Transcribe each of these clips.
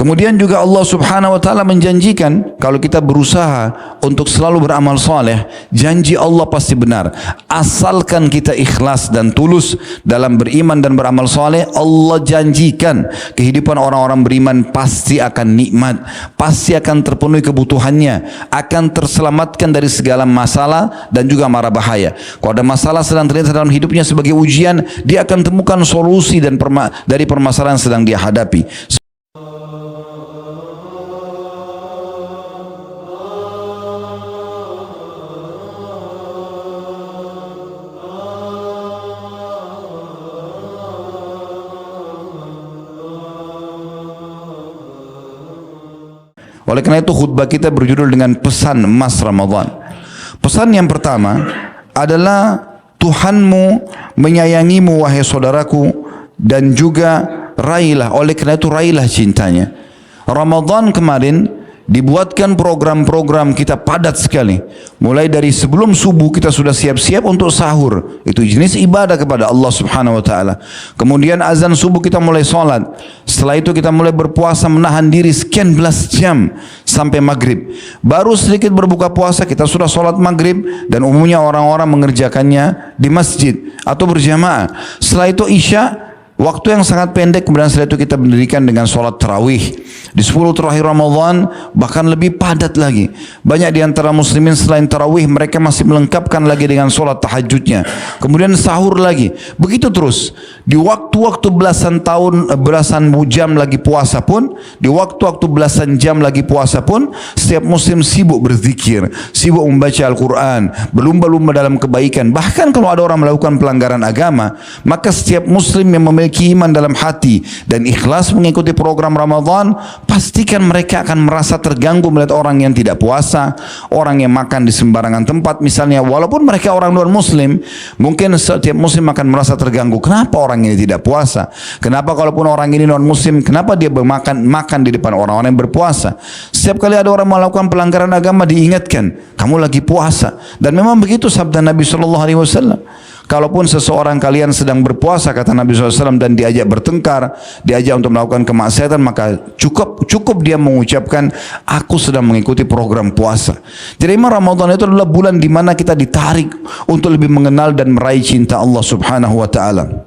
Kemudian juga Allah Subhanahu wa taala menjanjikan kalau kita berusaha untuk selalu beramal saleh, janji Allah pasti benar. Asalkan kita ikhlas dan tulus dalam beriman dan beramal saleh, Allah janjikan kehidupan orang-orang beriman pasti akan nikmat, pasti akan terpenuhi kebutuhannya, akan terselamatkan dari segala masalah dan juga mara bahaya. Kalau ada masalah sedang terjadi dalam hidupnya sebagai ujian, dia akan temukan solusi dan dari permasalahan yang sedang dia hadapi. Oleh karena itu khutbah kita berjudul dengan pesan emas Ramadan. Pesan yang pertama adalah Tuhanmu menyayangimu wahai saudaraku, dan juga raihlah, oleh karena itu raihlah cintanya. Ramadan kemarin dibuatkan program-program kita padat sekali. Mulai dari sebelum subuh kita sudah siap-siap untuk sahur. Itu jenis ibadah kepada Allah Subhanahu wa taala. Kemudian azan subuh kita mulai sholat. Setelah itu kita mulai berpuasa menahan diri sekian belas jam sampai maghrib. Baru sedikit berbuka puasa kita sudah sholat maghrib, dan umumnya orang-orang mengerjakannya di masjid atau berjamaah. Setelah itu isya, waktu yang sangat pendek. Kemudian setelah itu kita mendirikan dengan sholat tarawih. Di 10 terakhir Ramadan bahkan lebih padat lagi. Banyak di antara muslimin selain tarawih mereka masih melengkapkan lagi dengan sholat tahajudnya. Kemudian sahur lagi. Begitu terus. Di waktu-waktu belasan jam lagi puasa pun, di waktu-waktu belasan jam lagi puasa pun, setiap muslim sibuk berzikir, sibuk membaca Al-Quran, berlumba-lumba dalam kebaikan. Bahkan kalau ada orang melakukan pelanggaran agama, maka setiap muslim yang memiliki iman dalam hati dan ikhlas mengikuti program Ramadan, pastikan mereka akan merasa terganggu melihat orang yang tidak puasa, orang yang makan di sembarangan tempat misalnya. Walaupun mereka orang non muslim, mungkin setiap muslim akan merasa terganggu. Kenapa orang ini tidak puasa? Kenapa kalaupun orang ini non muslim, kenapa dia makan di depan orang-orang yang berpuasa? Setiap kali ada orang melakukan pelanggaran agama diingatkan, kamu lagi puasa. Dan memang begitu sabda Nabi SAW. Kalaupun seseorang kalian sedang berpuasa, kata Nabi SAW, dan diajak bertengkar, diajak untuk melakukan kemaksiatan, maka cukup dia mengucapkan, aku sedang mengikuti program puasa. Jadi memang Ramadan itu adalah bulan di mana kita ditarik untuk lebih mengenal dan meraih cinta Allah Subhanahu wa taala.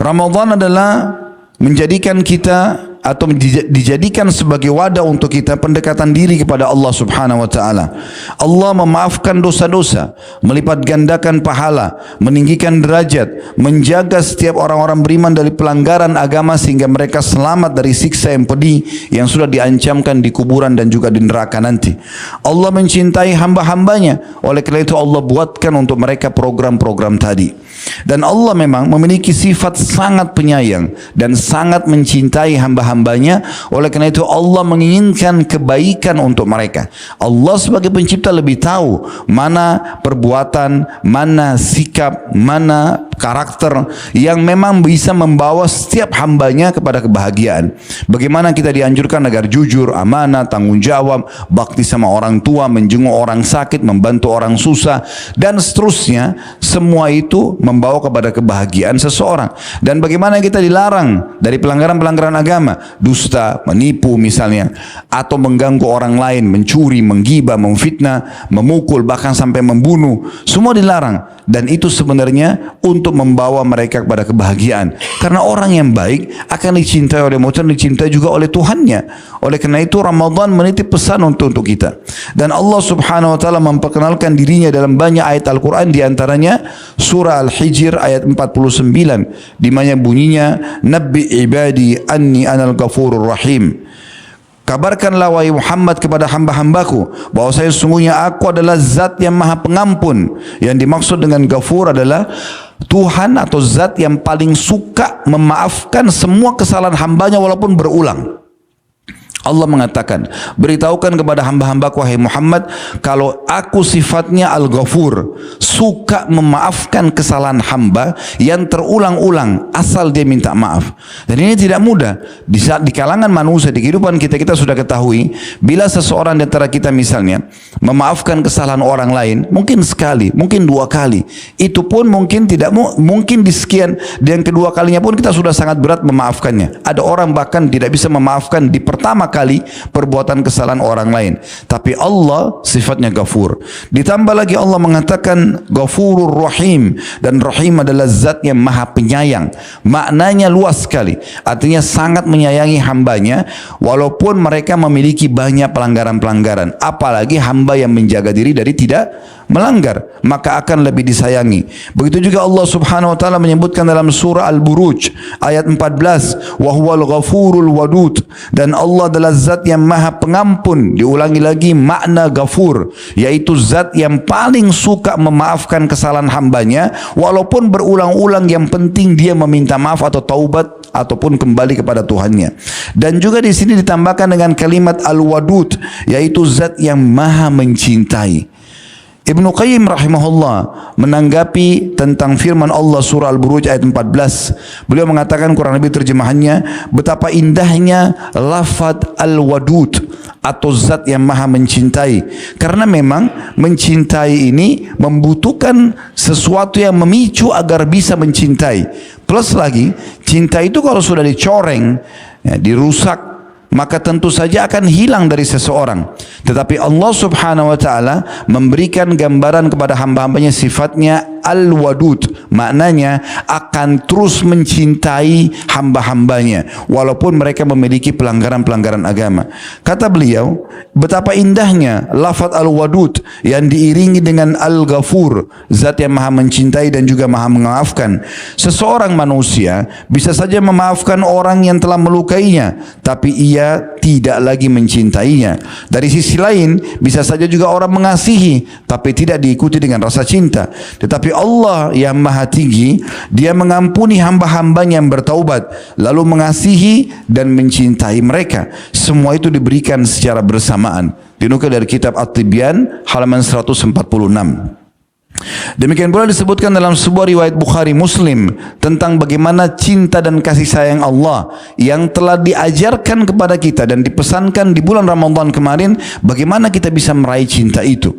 Ramadan adalah menjadikan kita atau dijadikan sebagai wadah untuk kita pendekatan diri kepada Allah Subhanahu wa taala. Allah memaafkan dosa-dosa, melipat gandakan pahala, meninggikan derajat, menjaga setiap orang-orang beriman dari pelanggaran agama sehingga mereka selamat dari siksa yang pedih yang sudah diancamkan di kuburan dan juga di neraka nanti. Allah mencintai hamba-hambanya, oleh karena itu Allah buatkan untuk mereka program-program tadi. Dan Allah memang memiliki sifat sangat penyayang dan sangat mencintai hamba-hambanya. Oleh karena itu Allah menginginkan kebaikan untuk mereka. Allah sebagai pencipta lebih tahu mana perbuatan, mana sikap, mana karakter yang memang bisa membawa setiap hambanya kepada kebahagiaan. Bagaimana kita dianjurkan agar jujur, amanah, tanggung jawab, bakti sama orang tua, menjenguk orang sakit, membantu orang susah, dan seterusnya. Semua itu membawa kepada kebahagiaan seseorang. Dan bagaimana kita dilarang dari pelanggaran-pelanggaran agama, dusta, menipu misalnya, atau mengganggu orang lain, mencuri, menggibah, memfitnah, memukul, bahkan sampai membunuh. Semua dilarang. Dan itu sebenarnya untuk membawa mereka kepada kebahagiaan. Karena orang yang baik akan dicintai oleh Allah, dicintai juga oleh Tuhannya. Oleh karena itu Ramadan menitip pesan untuk kita. Dan Allah Subhanahu wa taala memperkenalkan dirinya dalam banyak ayat Al-Quran, diantaranya surah Al-Hijr ayat 49, di mana bunyinya, Nabbi ibadi anni anal ghafurur rahim. Kabarkanlah wahai Muhammad kepada hamba-hambaku bahwa saya sesungguhnya aku adalah zat yang maha pengampun. Yang dimaksud dengan Ghafur adalah Tuhan atau zat yang paling suka memaafkan semua kesalahan hambanya walaupun berulang. Allah mengatakan, beritahukan kepada hamba-hambaku wahai Muhammad, kalau aku sifatnya Al-Ghafur, suka memaafkan kesalahan hamba yang terulang-ulang asal dia minta maaf. Dan ini tidak mudah. Di saat di kalangan manusia, di kehidupan kita sudah ketahui, bila seseorang di antara kita misalnya memaafkan kesalahan orang lain, mungkin sekali, mungkin dua kali, itu pun mungkin tidak mungkin di sekian, dan kedua kalinya pun kita sudah sangat berat memaafkannya. Ada orang bahkan tidak bisa memaafkan di pertama kali perbuatan kesalahan orang lain, tapi Allah sifatnya Ghafur. Ditambah lagi Allah mengatakan Ghafurur Rahim, dan Rahim adalah zat yang maha penyayang. Maknanya luas sekali, artinya sangat menyayangi hambanya walaupun mereka memiliki banyak pelanggaran-pelanggaran. Apalagi hamba yang menjaga diri dari tidak melanggar, maka akan lebih disayangi. Begitu juga Allah Subhanahu wa taala menyebutkan dalam surah Al-Buruj ayat 14, wa huwal ghafurul wadud, dan Allah adalah zat yang maha pengampun. Diulangi lagi makna Ghafur, yaitu zat yang paling suka memaafkan kesalahan hambanya walaupun berulang-ulang, yang penting dia meminta maaf atau taubat ataupun kembali kepada Tuhannya. Dan juga di sini ditambahkan dengan kalimat Al-Wadud, yaitu zat yang maha mencintai. Ibnu Qayyim rahimahullah menanggapi tentang firman Allah surah Al-Buruj ayat 14. Beliau mengatakan, kurang lebih terjemahannya, betapa indahnya lafaz Al-Wadud atau zat yang maha mencintai. Karena memang mencintai ini membutuhkan sesuatu yang memicu agar bisa mencintai. Plus lagi, cinta itu kalau sudah dicoreng, ya, dirusak, maka tentu saja akan hilang dari seseorang. Tetapi Allah Subhanahu wa taala memberikan gambaran kepada hamba-hambanya sifatnya Al-Wadud, maknanya akan terus mencintai hamba-hambanya walaupun mereka memiliki pelanggaran-pelanggaran agama. Kata beliau, betapa indahnya lafaz Al-Wadud yang diiringi dengan Al-Ghafur, zat yang maha mencintai dan juga maha memaafkan. Seseorang manusia bisa saja memaafkan orang yang telah melukainya, tapi ia tidak lagi mencintainya. Dari sisi lain, bisa saja juga orang mengasihi tapi tidak diikuti dengan rasa cinta. Tetapi Allah yang maha tinggi, dia mengampuni hamba-hambanya yang bertaubat, lalu mengasihi dan mencintai mereka. Semua itu diberikan secara bersamaan. Dinukil dari kitab At-Tibyan halaman 146. Demikian pula disebutkan dalam sebuah riwayat Bukhari Muslim tentang bagaimana cinta dan kasih sayang Allah yang telah diajarkan kepada kita dan dipesankan di bulan Ramadan kemarin, bagaimana kita bisa meraih cinta itu.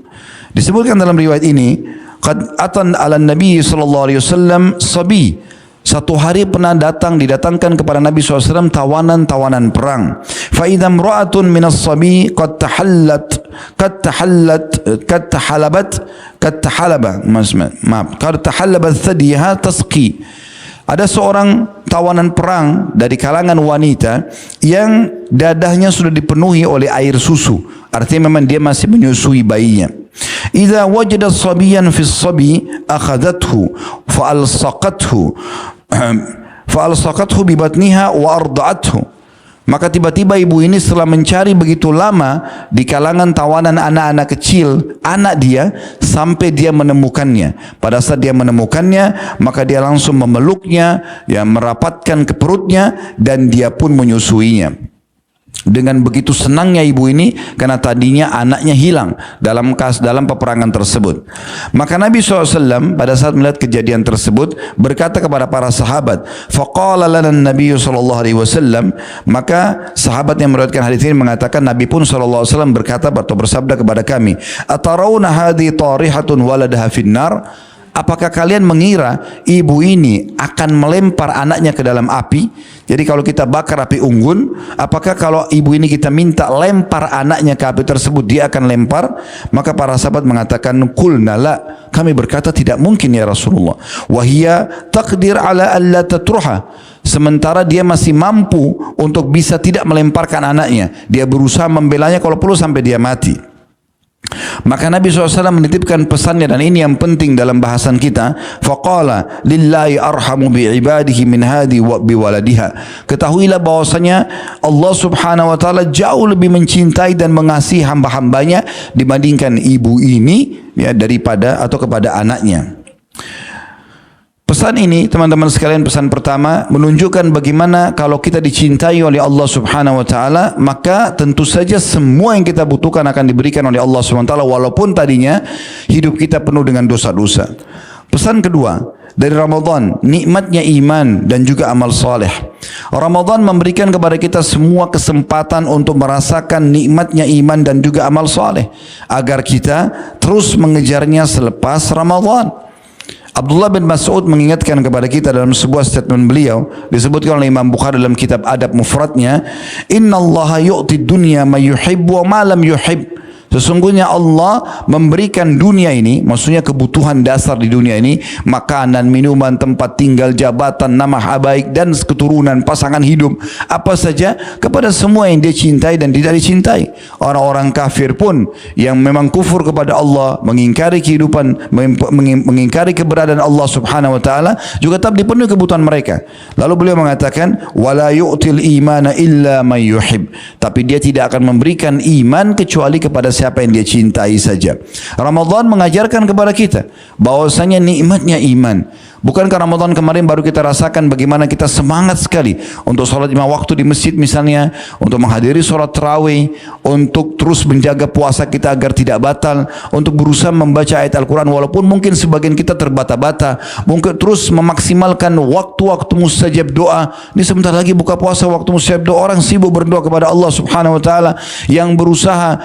Disebutkan dalam riwayat ini, qad atan ala Nabi sallallahu alaihi wasallam sabi. Satu hari pernah didatangkan kepada Nabi SAW tawanan-tawanan perang. Fa idza imra'atun minas sabi qad tahalabat thadiha tasqi. Ada seorang tawanan perang dari kalangan wanita yang dadahnya sudah dipenuhi oleh air susu. Artinya memang dia masih menyusui bayinya. Idza wajada sabiyan fi sabi akhadathu fa'alsaqathu bi batniha wa arda'athu. Maka tiba-tiba ibu ini setelah mencari begitu lama di kalangan tawanan anak-anak kecil, anak dia, sampai dia menemukannya. Pada saat dia menemukannya, maka dia langsung memeluknya, ya, merapatkan ke perutnya, dan dia pun menyusuinya. Dengan begitu senangnya ibu ini karena tadinya anaknya hilang dalam peperangan tersebut. Maka Nabi SAW pada saat melihat kejadian tersebut berkata kepada para sahabat, faqala lana Nabi SAW, maka sahabat yang meriwayatkan hadis ini mengatakan Nabi pun SAW berkata atau bersabda kepada kami, atarawna hadhi tarihatun waladaha finnar. Apakah kalian mengira ibu ini akan melempar anaknya ke dalam api? Jadi kalau kita bakar api unggun, apakah kalau ibu ini kita minta lempar anaknya ke api tersebut, dia akan lempar? Maka para sahabat mengatakan, qulna la, kami berkata tidak mungkin ya Rasulullah. Wahia taqdir ala alla tatruha. Sementara dia masih mampu untuk bisa tidak melemparkan anaknya. Dia berusaha membelanya kalau perlu sampai dia mati. Maka Nabi SAW menitipkan pesannya, dan ini yang penting dalam bahasan kita. Faqala lillahi arhamu bi'ibadihi min hadi wa biwaladiha. Ketahuilah bahwasanya Allah Subhanahu wa taala jauh lebih mencintai dan mengasihi hamba-hambanya dibandingkan ibu ini, ya, daripada atau kepada anaknya. Pesan ini teman-teman sekalian, pesan pertama menunjukkan bagaimana kalau kita dicintai oleh Allah Subhanahu wa taala, maka tentu saja semua yang kita butuhkan akan diberikan oleh Allah Subhanahu wa taala walaupun tadinya hidup kita penuh dengan dosa-dosa. Pesan kedua dari Ramadan, nikmatnya iman dan juga amal saleh. Ramadan memberikan kepada kita semua kesempatan untuk merasakan nikmatnya iman dan juga amal saleh agar kita terus mengejarnya selepas Ramadan. Abdullah bin Mas'ud mengingatkan kepada kita dalam sebuah statement beliau, disebutkan oleh Imam Bukhari dalam kitab Adab Mufradnya, Inna Allah yu'ti dunya ma yuhibbu wa ma lam yuhib. Sesungguhnya Allah memberikan dunia ini, maksudnya kebutuhan dasar di dunia ini, makanan, minuman, tempat tinggal, jabatan, nama baik dan keturunan, pasangan hidup, apa saja, kepada semua yang dia cintai dan tidak dicintai. Orang-orang kafir pun yang memang kufur kepada Allah, mengingkari kehidupan, mengingkari keberadaan Allah Subhanahu wa taala, juga tetap dipenuhi kebutuhan mereka. Lalu beliau mengatakan, wala yu'til imana illa man yuhib. Tapi dia tidak akan memberikan iman kecuali kepada siapa yang dia cintai saja. Ramadan mengajarkan kepada kita bahwasanya nikmatnya iman. Bukankah Ramadan kemarin baru kita rasakan bagaimana kita semangat sekali untuk sholat 5 waktu di masjid misalnya, untuk menghadiri sholat tarawih, untuk terus menjaga puasa kita agar tidak batal, untuk berusaha membaca ayat Al-Quran walaupun mungkin sebagian kita terbata-bata, mungkin terus memaksimalkan waktu-waktu mustajab doa. Ini sebentar lagi buka puasa, waktu mustajab doa, orang sibuk berdoa kepada Allah Subhanahu wa taala, yang berusaha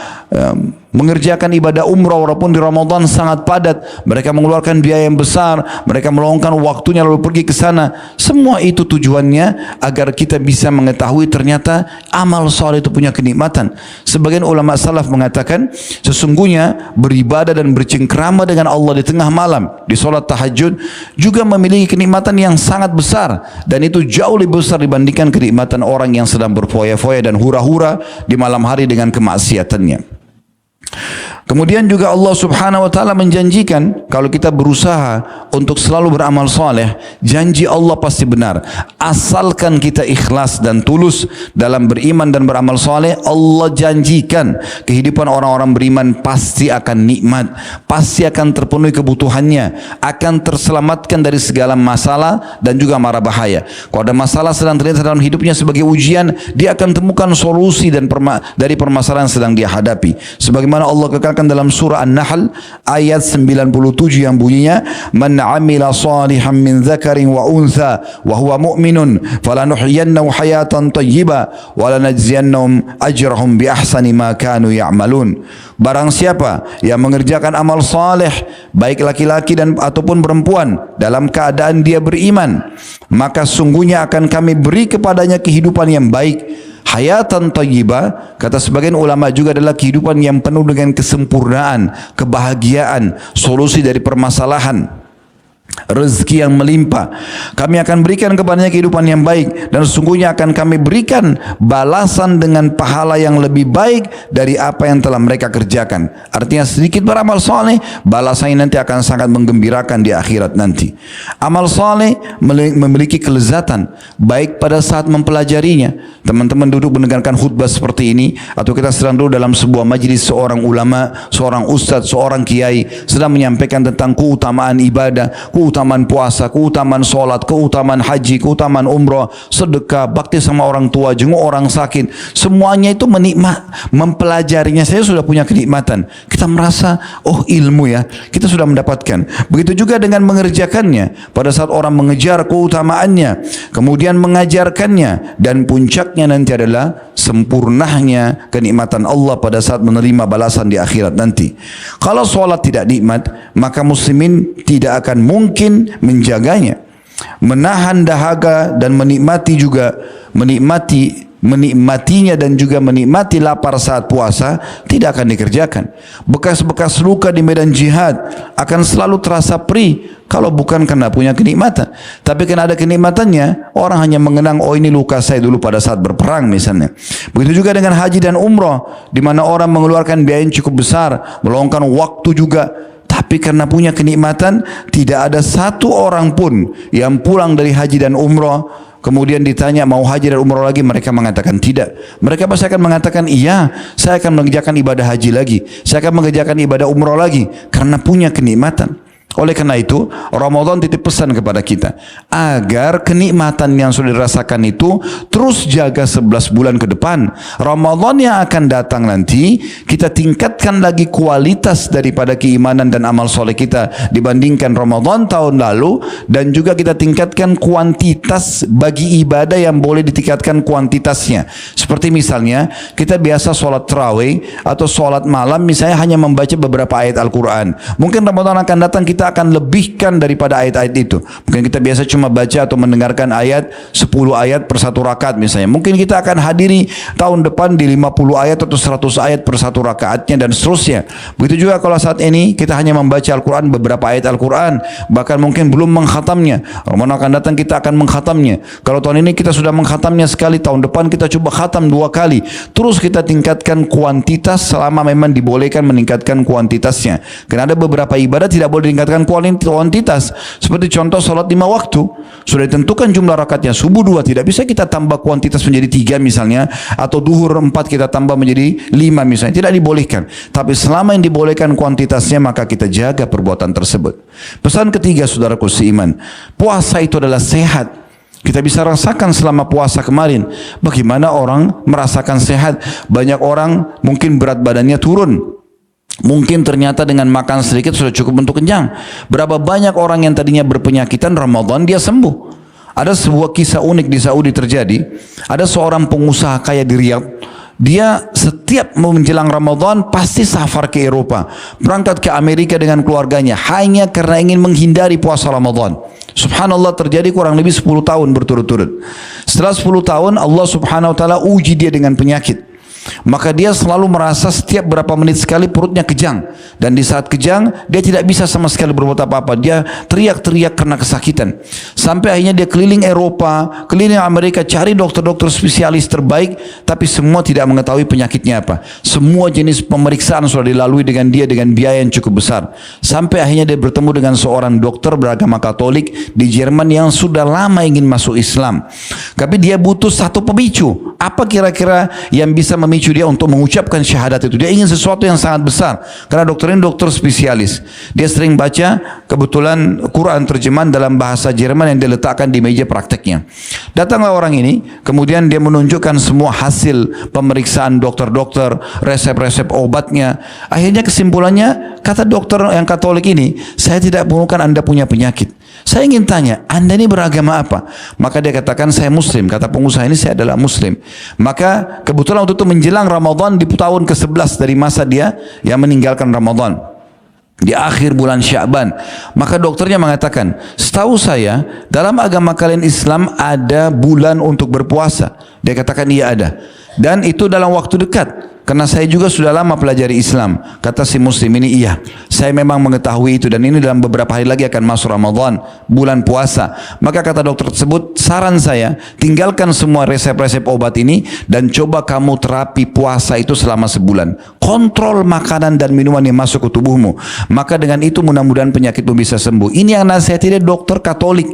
mengerjakan ibadah umrah walaupun di Ramadan sangat padat, mereka mengeluarkan biaya yang besar, mereka meluangkan waktunya lalu pergi ke sana. Semua itu tujuannya agar kita bisa mengetahui ternyata amal soleh itu punya kenikmatan. Sebagian ulama salaf mengatakan sesungguhnya beribadah dan bercengkrama dengan Allah di tengah malam, di solat tahajud juga memiliki kenikmatan yang sangat besar, dan itu jauh lebih besar dibandingkan kenikmatan orang yang sedang berfoya-foya dan hura-hura di malam hari dengan kemaksiatannya. Kemudian juga Allah Subhanahu wa taala menjanjikan kalau kita berusaha untuk selalu beramal saleh, janji Allah pasti benar. Asalkan kita ikhlas dan tulus dalam beriman dan beramal saleh, Allah janjikan kehidupan orang-orang beriman pasti akan nikmat, pasti akan terpenuhi kebutuhannya, akan terselamatkan dari segala masalah dan juga mara bahaya. Kalau ada masalah sedang terjadi dalam hidupnya sebagai ujian, dia akan temukan solusi dan dari permasalahan yang sedang dia hadapi. Sebagaimana Allah kekal dalam surah An-Nahl ayat 97 yang bunyinya, man amila salihan min dzakarin wa untha wa huwa mu'minun falanuhyiyannahu hayatan thayyibah wa lanajziyannahum ajrahum bi ahsani ma kanu ya'malun. Barang siapa yang mengerjakan amal saleh, baik laki-laki dan ataupun perempuan, dalam keadaan dia beriman, maka sungguhnya akan kami beri kepadanya kehidupan yang baik. Hayatan thayyibah, kata sebagian ulama juga adalah kehidupan yang penuh dengan kesempurnaan, kebahagiaan, solusi dari permasalahan, rezeki yang melimpah. Kami akan berikan kepadanya kehidupan yang baik, dan sesungguhnya akan kami berikan balasan dengan pahala yang lebih baik dari apa yang telah mereka kerjakan. Artinya sedikit beramal saleh, balasannya nanti akan sangat menggembirakan di akhirat nanti. Amal saleh memiliki kelezatan baik pada saat mempelajarinya. Teman-teman duduk mendengarkan khutbah seperti ini, atau kita sedang duduk dalam sebuah majlis, seorang ulama, seorang ustadz, seorang kiai sedang menyampaikan tentang keutamaan ibadah, keutamaan puasa, keutamaan solat, keutamaan haji, keutamaan umrah, sedekah, bakti sama orang tua, jenguk orang sakit. Semuanya itu mempelajarinya saya sudah punya kenikmatan. Kita merasa, oh ilmu ya, kita sudah mendapatkan. Begitu juga dengan mengerjakannya. Pada saat orang mengejar keutamaannya, kemudian mengajarkannya, dan puncaknya nanti adalah sempurnanya kenikmatan Allah pada saat menerima balasan di akhirat nanti. Kalau solat tidak nikmat, maka muslimin tidak akan mungkin menjaganya. Menahan dahaga dan menikmati juga menikmatinya dan juga menikmati lapar saat puasa tidak akan dikerjakan. Bekas-bekas luka di medan jihad akan selalu terasa perih kalau bukan karena punya kenikmatan. Tapi karena ada kenikmatannya, orang hanya mengenang, oh ini luka saya dulu pada saat berperang misalnya. Begitu juga dengan haji dan umrah, di mana orang mengeluarkan biaya yang cukup besar, meluangkan waktu juga, tapi karena punya kenikmatan, tidak ada satu orang pun yang pulang dari haji dan umrah kemudian ditanya mau haji dan umrah lagi, mereka mengatakan tidak. Mereka pasti akan mengatakan, iya, saya akan mengerjakan ibadah haji lagi, saya akan mengerjakan ibadah umrah lagi, karena punya kenikmatan. Oleh karena itu, Ramadan titip pesan kepada kita agar kenikmatan yang sudah dirasakan itu terus jaga 11 bulan ke depan. Ramadan yang akan datang nanti, kita tingkatkan lagi kualitas daripada keimanan dan amal soleh kita dibandingkan Ramadan tahun lalu, dan juga kita tingkatkan kuantitas bagi ibadah yang boleh ditingkatkan kuantitasnya. Seperti misalnya kita biasa sholat tarawih atau sholat malam misalnya hanya membaca beberapa ayat Al-Quran. Mungkin Ramadan akan datang kita akan lebihkan daripada ayat-ayat itu. Mungkin kita biasa cuma baca atau mendengarkan ayat 10 ayat per satu rakaat misalnya. Mungkin kita akan hadiri tahun depan di 50 ayat atau 100 ayat per satu rakaatnya dan seterusnya. Begitu juga kalau saat ini kita hanya membaca Al-Quran beberapa ayat Al-Quran, bahkan mungkin belum mengkhatamnya. Ramadan akan datang kita akan mengkhatamnya. Kalau tahun ini kita sudah mengkhatamnya sekali, tahun depan kita coba khatam 2 kali. Terus kita tingkatkan kuantitas selama memang dibolehkan meningkatkan kuantitasnya. Karena ada beberapa ibadah tidak boleh meningkatkan kuantitas, seperti contoh sholat 5 waktu sudah ditentukan jumlah rakaatnya, subuh 2 tidak bisa kita tambah kuantitas menjadi 3 misalnya, atau duhur 4 kita tambah menjadi 5 misalnya, tidak dibolehkan. Tapi selama yang dibolehkan kuantitasnya, maka kita jaga perbuatan tersebut. Pesan ketiga saudaraku seiman, puasa itu adalah sehat. Kita bisa rasakan selama puasa kemarin bagaimana orang merasakan sehat. Banyak orang mungkin berat badannya turun, mungkin ternyata dengan makan sedikit sudah cukup untuk kenyang. Berapa banyak orang yang tadinya berpenyakitan, Ramadan dia sembuh. Ada sebuah kisah unik di Saudi terjadi. Ada seorang pengusaha kaya di Riyadh. Dia setiap menjelang Ramadan pasti safar ke Eropa, berangkat ke Amerika dengan keluarganya hanya karena ingin menghindari puasa Ramadan. Subhanallah, terjadi kurang lebih 10 tahun berturut-turut. Setelah 10 tahun Allah subhanahu wa ta'ala uji dia dengan penyakit. Maka dia selalu merasa setiap berapa menit sekali perutnya kejang, dan di saat kejang dia tidak bisa sama sekali berbuat apa-apa. Dia teriak-teriak karena kesakitan. Sampai akhirnya dia keliling Eropa, keliling Amerika, cari dokter-dokter spesialis terbaik, tapi semua tidak mengetahui penyakitnya apa. Semua jenis pemeriksaan sudah dilalui dengan dia dengan biaya yang cukup besar. Sampai akhirnya dia bertemu dengan seorang dokter beragama Katolik di Jerman yang sudah lama ingin masuk Islam. Tapi dia butuh satu pemicu. Apa kira-kira yang bisa memicu dia untuk mengucapkan syahadat itu? Dia ingin sesuatu yang sangat besar, karena dokter ini dokter spesialis. Dia sering baca kebetulan Quran terjemahan dalam bahasa Jerman yang diletakkan di meja prakteknya. Datanglah orang ini, kemudian dia menunjukkan semua hasil pemeriksaan dokter-dokter, resep-resep obatnya. Akhirnya kesimpulannya, kata dokter yang Katolik ini, saya tidak menemukan Anda punya penyakit. Saya ingin tanya, Anda ini beragama apa? Maka dia katakan, saya Muslim. Kata pengusaha ini, saya adalah Muslim. Maka kebetulan waktu itu menjelang Ramadan di tahun ke-11 dari masa dia yang meninggalkan Ramadan, di akhir bulan Sya'ban. Maka dokternya mengatakan, setahu saya dalam agama kalian Islam ada bulan untuk berpuasa. Dia katakan iya ada, dan itu dalam waktu dekat. Karena saya juga sudah lama pelajari Islam. Kata si Muslim ini, iya, saya memang mengetahui itu, dan ini dalam beberapa hari lagi akan masuk Ramadan, bulan puasa. Maka kata dokter tersebut, saran saya, tinggalkan semua resep-resep obat ini dan coba kamu terapi puasa itu selama sebulan. Kontrol makanan dan minuman yang masuk ke tubuhmu. Maka dengan itu mudah-mudahan penyakitmu bisa sembuh. Ini yang nasihatnya dokter Katolik.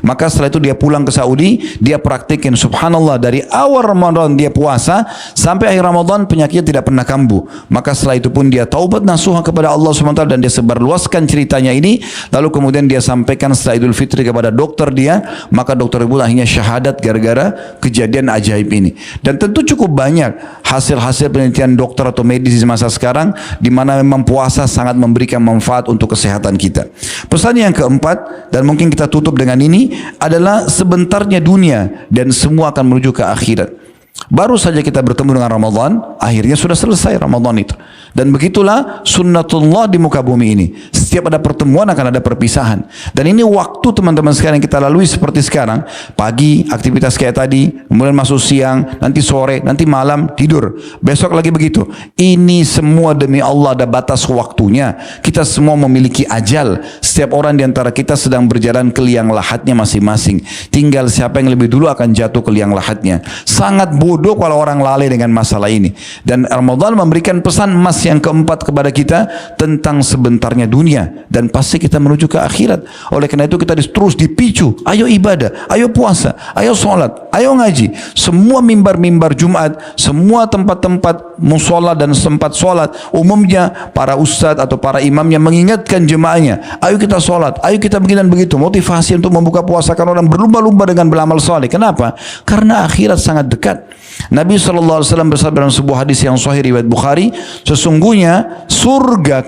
Maka setelah itu dia pulang ke Saudi, dia praktikin. Subhanallah, dari awal Ramadan dia puasa sampai akhir Ramadan penyakit tidak pernah kambuh. Maka setelah itu pun dia taubat nasuha kepada Allah SWT, dan dia sebarluaskan ceritanya ini. Lalu kemudian dia sampaikan setelah Idul Fitri kepada dokter dia. Maka dokter itu akhirnya syahadat gara-gara kejadian ajaib ini. Dan tentu cukup banyak hasil-hasil penelitian dokter atau medis di masa sekarang, di mana memang puasa sangat memberikan manfaat untuk kesehatan kita. Pesan yang keempat, dan mungkin kita tutup dengan ini, adalah sebentarnya dunia dan semua akan menuju ke akhirat. Baru saja kita bertemu dengan Ramadan, akhirnya sudah selesai Ramadan itu. Dan begitulah sunnatullah di muka bumi ini. Setiap ada pertemuan akan ada perpisahan. Dan ini waktu teman-teman sekalian kita lalui seperti sekarang. Pagi aktivitas kayak tadi, kemudian masuk siang, nanti sore, nanti malam tidur. Besok lagi begitu. Ini semua demi Allah ada batas waktunya. Kita semua memiliki ajal. Setiap orang di antara kita sedang berjalan ke liang lahatnya masing-masing. Tinggal siapa yang lebih dulu akan jatuh ke liang lahatnya. Sangat bodoh kalau orang lalai dengan masalah ini. Dan Ramadan memberikan pesan emas yang keempat kepada kita tentang sebentarnya dunia dan pasti kita menuju ke akhirat. Oleh karena itu kita terus dipicu, ayo ibadah, ayo puasa, ayo sholat, ayo ngaji. Semua mimbar-mimbar Jumat, semua tempat-tempat musola dan tempat sholat, umumnya para ustadz atau para imamnya mengingatkan jemaahnya, ayo kita sholat, ayo kita begini dan begitu. Motivasi untuk membuka puasa karena orang berlumba-lumba dengan beramal soleh. Kenapa? Karena akhirat sangat dekat. Nabi SAW bersabda dalam sebuah hadis yang sahih riwayat Bukhari, sesungguhnya surga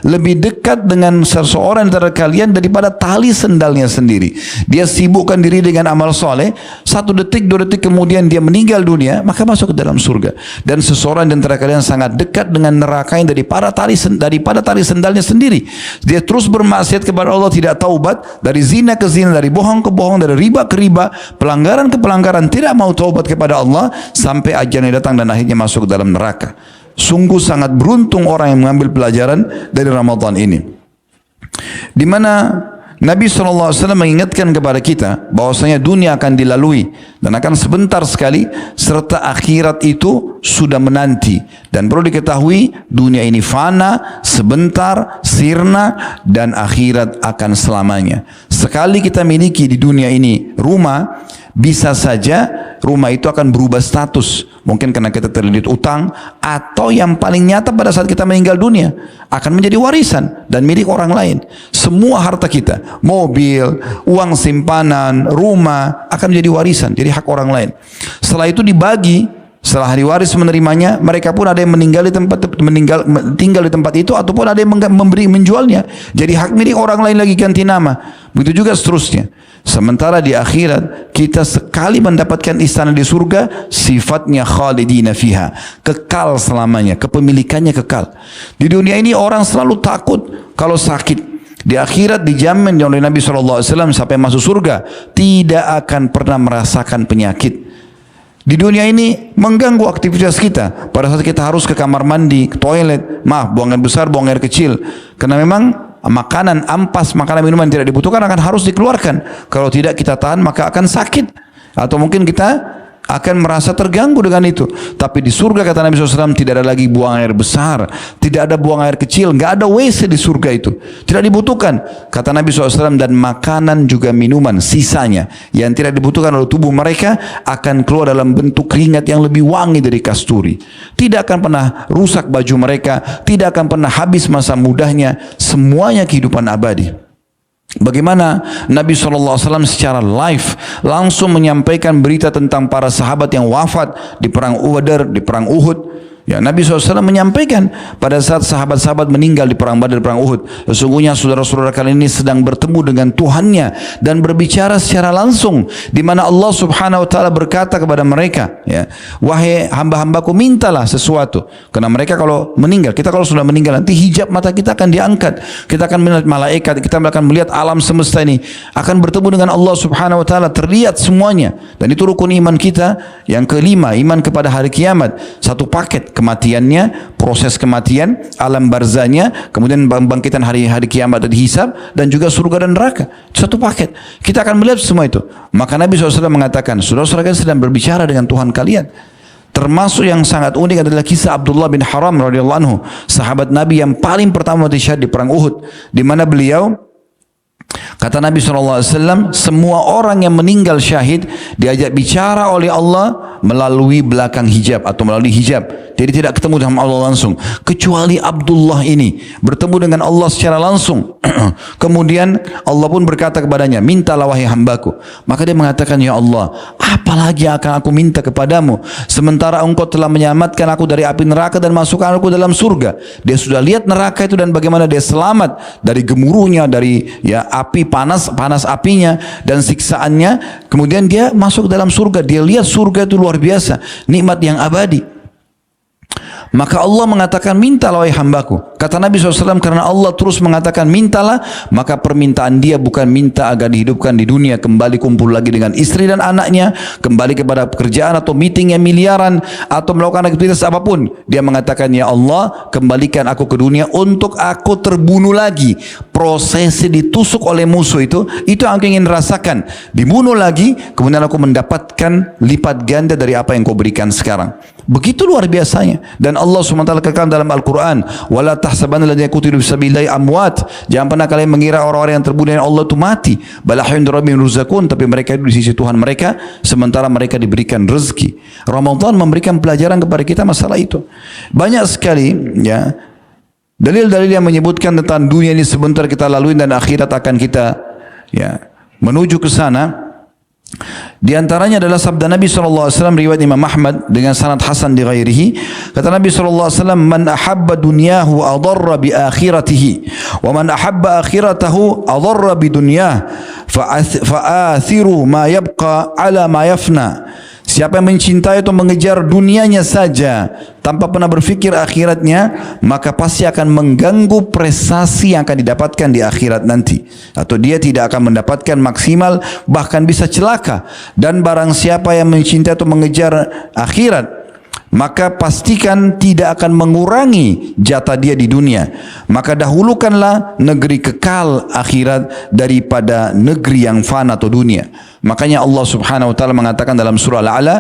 lebih dekat dengan seseorang antara kalian daripada tali sendalnya sendiri. Dia sibukkan diri dengan amal soleh, 1 detik 2 detik kemudian dia meninggal dunia, maka masuk ke dalam surga. Dan seseorang di antara kalian sangat dekat dengan neraka yang daripada tali sendalnya sendiri. Dia terus bermaksiat kepada Allah, tidak taubat, dari zina ke zina, dari bohong ke bohong, dari riba ke riba, pelanggaran ke pelanggaran, tidak mau taubat kepada Allah sampai ajalnya datang dan akhirnya masuk ke dalam neraka. Sungguh sangat beruntung orang yang mengambil pelajaran dari Ramadan ini, di mana Nabi SAW mengingatkan kepada kita bahwasanya dunia akan dilalui dan akan sebentar sekali, serta akhirat itu sudah menanti. Dan perlu diketahui dunia ini fana, sebentar, sirna, dan akhirat akan selamanya. Sekali kita miliki di dunia ini rumah, bisa saja rumah itu akan berubah status. Mungkin karena kita terlilit utang, atau yang paling nyata pada saat kita meninggal dunia akan menjadi warisan dan milik orang lain. Semua harta kita, mobil, uang simpanan, rumah akan menjadi warisan, jadi hak orang lain. Setelah itu dibagi, setelah ahli waris menerimanya, mereka pun ada yang tinggal di tempat itu, ataupun ada yang menjualnya, jadi hak milik orang lain lagi, ganti nama. Begitu juga seterusnya. Sementara di akhirat kita sekali mendapatkan istana di surga, sifatnya khalidina fiha, kekal selamanya, kepemilikannya kekal. Di dunia ini orang selalu takut kalau sakit. Di akhirat dijamin oleh Nabi SAW sampai masuk surga tidak akan pernah merasakan penyakit. Di dunia ini mengganggu aktivitas kita. Pada saat kita harus ke kamar mandi, ke toilet, buang air besar, buang air kecil, karena memang makanan ampas, makanan minuman tidak dibutuhkan akan harus dikeluarkan. Kalau tidak kita tahan maka akan sakit, atau mungkin kita akan merasa terganggu dengan itu. Tapi di surga kata Nabi SAW tidak ada lagi buang air besar, tidak ada buang air kecil, nggak ada WC di surga itu, tidak dibutuhkan kata Nabi SAW. Dan makanan juga minuman sisanya yang tidak dibutuhkan oleh tubuh mereka akan keluar dalam bentuk keringat yang lebih wangi dari kasturi. Tidak akan pernah rusak baju mereka, tidak akan pernah habis masa mudanya, semuanya kehidupan abadi. Bagaimana Nabi SAW secara live langsung menyampaikan berita tentang para sahabat yang wafat di perang Badar, di perang Uhud. Ya, Nabi SAW menyampaikan pada saat sahabat-sahabat meninggal di perang Badar, perang Uhud, sesungguhnya saudara-saudara kalian ini sedang bertemu dengan Tuhannya dan berbicara secara langsung, di mana Allah Subhanahu Wa Taala berkata kepada mereka, ya, wahai hamba-hambaku, mintalah sesuatu. Karena mereka kalau meninggal, kita kalau sudah meninggal nanti hijab mata kita akan diangkat, kita akan melihat malaikat, kita akan melihat alam semesta ini, akan bertemu dengan Allah Subhanahu Wa Taala, terlihat semuanya. Dan itu rukun iman kita yang kelima, iman kepada hari kiamat. Satu paket, kematiannya, proses kematian, alam barzahnya, kemudian bangkitan hari kiamat dan dihisab, dan juga surga dan neraka. Satu paket. Kita akan melihat semua itu. Maka Nabi SAW mengatakan, saudara-saudara kalian sedang berbicara dengan Tuhan kalian. Termasuk yang sangat unik adalah kisah Abdullah bin Haram radhiyallahu anhu, sahabat Nabi yang paling pertama mati syahid di perang Uhud, di mana beliau, kata Nabi SAW, semua orang yang meninggal syahid diajak bicara oleh Allah melalui belakang hijab atau melalui hijab. Jadi tidak ketemu dengan Allah langsung, kecuali Abdullah ini bertemu dengan Allah secara langsung. Kemudian Allah pun berkata kepadanya, mintalah wahai hambaku. Maka dia mengatakan, ya Allah, apalagi akan aku minta kepadamu sementara engkau telah menyelamatkan aku dari api neraka dan masukkan aku dalam surga. Dia sudah lihat neraka itu dan bagaimana dia selamat dari gemuruhnya, dari api panas apinya dan siksaannya. Kemudian dia masuk dalam surga, dia lihat surga itu luar biasa, nikmat yang abadi. Maka Allah mengatakan, mintalah wahai hambaku. Kata Nabi SAW, karena Allah terus mengatakan mintalah, maka permintaan dia bukan minta agar dihidupkan di dunia, kembali kumpul lagi dengan istri dan anaknya, kembali kepada pekerjaan atau meeting yang miliaran, atau melakukan aktivitas apapun. Dia mengatakan, ya Allah, kembalikan aku ke dunia untuk aku terbunuh lagi. Prosesnya ditusuk oleh musuh itu yang aku ingin rasakan. Dibunuh lagi, kemudian aku mendapatkan lipat ganda dari apa yang kau berikan sekarang. Begitu luar biasanya. Dan Allah SWT kekal dalam Al-Quran, wala tahsabanna alladziina qutilu fisabilillahi amwat. Jangan pernah kalian mengira orang-orang yang terbunuh oleh Allah itu mati. Bal ahyun rabbihim yurzaqun, tapi mereka itu di sisi Tuhan mereka, sementara mereka diberikan rezeki. Ramadan memberikan pelajaran kepada kita masalah itu. Banyak sekali ya dalil-dalil yang menyebutkan tentang dunia ini sebentar kita lalui dan akhirat akan kita ya menuju ke sana. Di antaranya adalah sabda Nabi SAW riwayat Imam Ahmad dengan sanad hasan di ghairihi. Kata Nabi SAW, man ahabba dunyahu adarra bi akhiratihi, wa man ahabba akhiratahu adarra bi dunyah, fa'athiru ma yabqa ala ma yafna. Siapa yang mencintai atau mengejar dunianya saja tanpa pernah berfikir akhiratnya, maka pasti akan mengganggu prestasi yang akan didapatkan di akhirat nanti, atau dia tidak akan mendapatkan maksimal, bahkan bisa celaka. Dan barang siapa yang mencintai atau mengejar akhirat, maka pastikan tidak akan mengurangi jatah dia di dunia. Maka dahulukanlah negeri kekal akhirat daripada negeri yang fana atau dunia. Makanya Allah Subhanahu wa taala mengatakan dalam surah Al-A'la,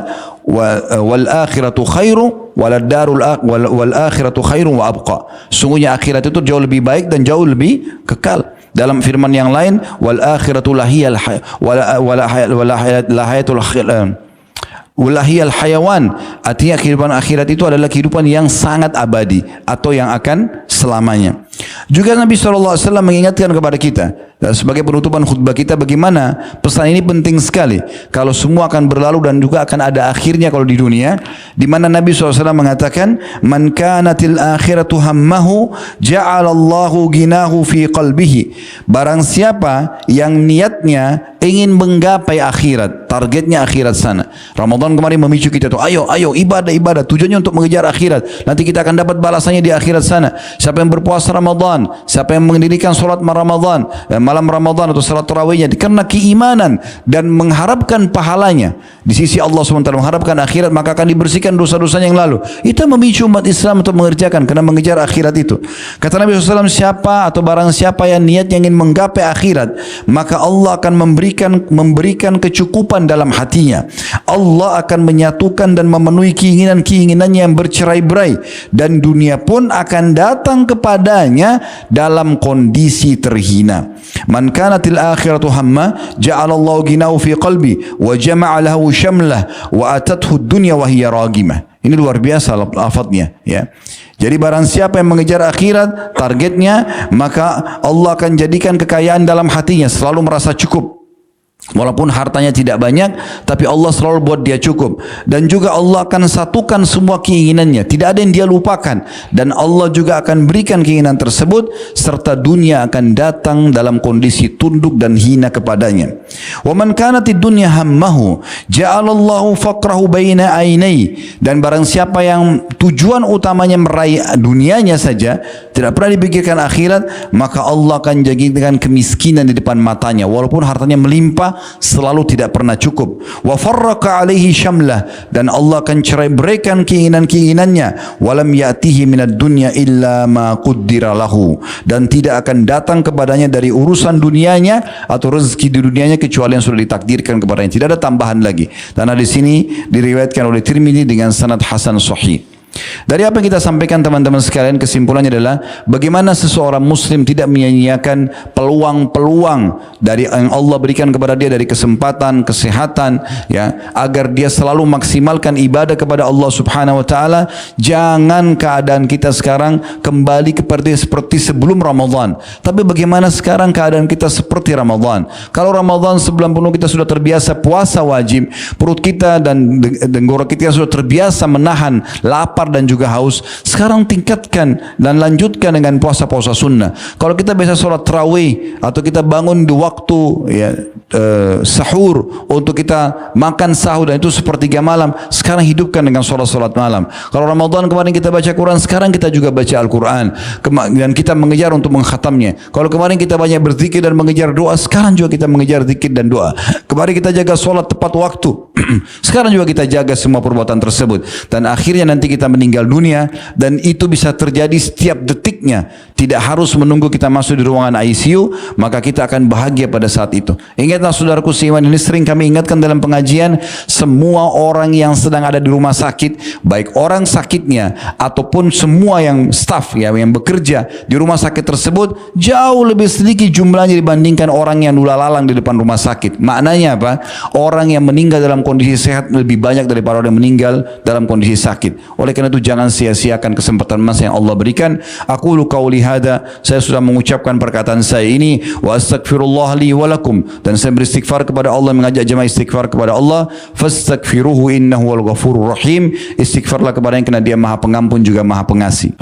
wal akhiratu khairu wal akhiratu khairu wa abqa. Sungguhnya akhirat itu jauh lebih baik dan jauh lebih kekal. Dalam firman yang lain, wal akhiratu lahiyal ulahiyal hayawan, artinya kehidupan akhirat itu adalah kehidupan yang sangat abadi atau yang akan selamanya. Juga Nabi SAW mengingatkan kepada kita sebagai penutupan khutbah kita, bagaimana pesan ini penting sekali. Kalau semua akan berlalu dan juga akan ada akhirnya kalau di dunia, di mana Nabi SAW mengatakan, man kanatil akhiratu hammahu ja'alallahu ginahu fi qalbihi. Barang siapa yang niatnya ingin menggapai akhirat, targetnya akhirat sana. Ramadan kemarin memicu kita tuh, ayo ibadah, tujuannya untuk mengejar akhirat. Nanti kita akan dapat balasannya di akhirat sana. Siapa yang berpuasa Ramadan, siapa yang mendirikan solat malam Ramadan atau salat tarawihnya karena keimanan dan mengharapkan pahalanya di sisi Allah SWT, mengharapkan akhirat, maka akan dibersihkan dosa-dosanya yang lalu. Itu memicu umat Islam untuk mengerjakan karena mengejar akhirat itu. Kata Nabi SAW, siapa atau barang siapa yang niatnya ingin menggapai akhirat, maka Allah akan memberikan kecukupan dalam hatinya. Allah akan menyatukan dan memenuhi keinginannya yang bercerai-berai, dan dunia pun akan datang kepadanya dalam kondisi terhina. Man kanatil akhiratu hamma ja'alallahu ginahu fi qalbi wa jama'a lahu syamlah wa atathu dunya wa hiya ragimah. Ini luar biasa lafadznya ya. Jadi barang siapa yang mengejar akhirat targetnya, maka Allah akan jadikan kekayaan dalam hatinya, selalu merasa cukup. Walaupun hartanya tidak banyak, tapi Allah selalu buat dia cukup. Dan juga Allah akan satukan semua keinginannya, tidak ada yang dia lupakan. Dan Allah juga akan berikan keinginan tersebut, serta dunia akan datang dalam kondisi tunduk dan hina kepadanya. Wa man kanatid dunya hammahu ja'alallahu faqrahu baina ainai. Dan barang siapa yang tujuan utamanya meraih dunianya saja, tidak pernah dipikirkan akhirat, maka Allah akan jadikan kemiskinan di depan matanya. Walaupun hartanya melimpah, selalu tidak pernah cukup. Wa farraqa alaihi syamlah, dan Allah akan cerai-beraikan keinginan-keinginannya. Walam ya'tihi minad dunya illa ma qaddara lahu, dan tidak akan datang kepadanya dari urusan dunianya atau rezeki di dunianya kecuali yang sudah ditakdirkan kepadanya. Tidak ada tambahan lagi. Karena di sini diriwayatkan oleh Tirmidzi dengan sanad hasan sahih. Dari apa yang kita sampaikan teman-teman sekalian, kesimpulannya adalah bagaimana seseorang muslim tidak menyia-nyiakan peluang-peluang dari yang Allah berikan kepada dia, dari kesempatan, kesehatan ya, agar dia selalu maksimalkan ibadah kepada Allah Subhanahu wa taala. Jangan keadaan kita sekarang kembali seperti sebelum Ramadan, tapi bagaimana sekarang keadaan kita seperti Ramadan. Kalau Ramadan sebulan penuh kita sudah terbiasa puasa wajib, perut kita dan tenggorok kita sudah terbiasa menahan lapar lapar dan juga haus, sekarang tingkatkan dan lanjutkan dengan puasa-puasa sunnah. Kalau kita biasa sholat tarawih atau kita bangun di waktu ya, sahur untuk kita makan sahur dan itu sepertiga malam, sekarang hidupkan dengan sholat-sholat malam. Kalau Ramadan kemarin kita baca Quran, sekarang kita juga baca Al-Quran dan kita mengejar untuk mengkhatamnya. Kalau kemarin kita banyak berzikir dan mengejar doa, sekarang juga kita mengejar zikir dan doa. Kemarin kita jaga sholat tepat waktu, sekarang juga kita jaga semua perbuatan tersebut. Dan akhirnya nanti kita meninggal dunia, dan itu bisa terjadi setiap detiknya. Tidak harus menunggu kita masuk di ruangan ICU, maka kita akan bahagia pada saat itu. Ingatlah saudaraku seiman, ini sering kami ingatkan dalam pengajian, semua orang yang sedang ada di rumah sakit, baik orang sakitnya ataupun semua yang staff ya, yang bekerja di rumah sakit tersebut, jauh lebih sedikit jumlahnya dibandingkan orang yang lalang di depan rumah sakit. Maknanya apa? Orang yang meninggal dalam kondisi sehat lebih banyak daripada orang yang meninggal dalam kondisi sakit. Oleh karena itu jangan sia-siakan kesempatan emas yang Allah berikan. Aku qauli hada, saya sudah mengucapkan perkataan saya ini, wa astaghfirullah li wa lakum, dan saya beristighfar kepada Allah, mengajak jemaah istighfar kepada Allah. Fastaghfiruhu innahu wal ghafurur rahim. Istighfarlah kepada yang, karena Dia Maha Pengampun juga Maha Pengasih.